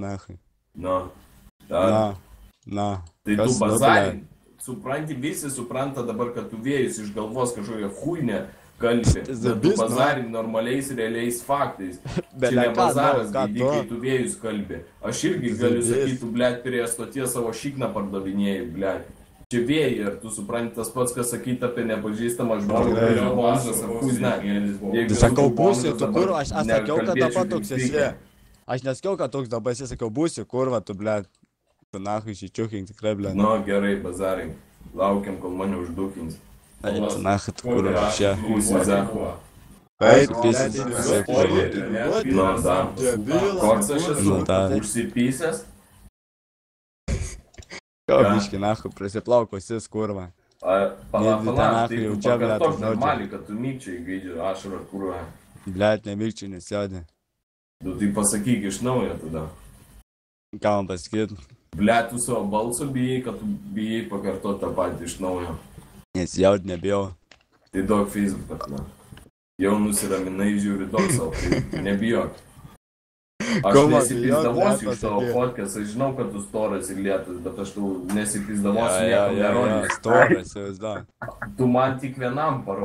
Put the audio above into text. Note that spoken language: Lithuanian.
nahai. Na. Tai tu bazarį, supranti, visi supranta dabar, kad tu vėjus iš galvos kažkokią huinę kalbi, bet tu bazarį normaliais, realiais faktais. Čia ne bazaras, kai tu vėjus kalbi. Aš irgi galiu sakyti, tu, blėt, prie stoties savo šikną pardavinėjai, blėt. Čia vėjai ir tu supranti tas pats, kas sakyti apie nepažįstamą žmogų, kurio bonsas ar kuzna. Sakau, būsi, tu kur, aš sakiau, kad dabar toks esi. Aš nesakiau, kad toks dabar esi, sakiau, būsi, kurva, tu, blėt. Tu nahai šičiuking tikrai, blėt. Nu, gerai, bazarai. Laukiam, kol mane uždukins. Ai, tu nahai, tu kurva, šia. Kusiza. Taip, pisas. Nu, da. Koks aš esu? Užsipysęs? Ką, biški, nahai, prisiplaukosis, kurva. Pala, tai tu pakartok normaliai, kad tu mykčiai gaidži ašarą, kurva. Blėt, nemykčiai nesėdė. Tu tai pasakyk iš naujo tada. Ką man pasakyt? Blėt, tu savo balsą bijai, kad tu bijai pakartot tą patį iš naujo. Nesijaud, nebijau. Tai duok Facebooką, na. Jau nusiraminai, žiūri duok savo, tai nebijok. Aš nesipizdavosiu iš tavo fotkės, aš žinau, kad tu storas ir lėtas, bet aš tu nesipizdavosiu nieko nerodys. Storas, jau vis dar. Tu man tik vienam parodai.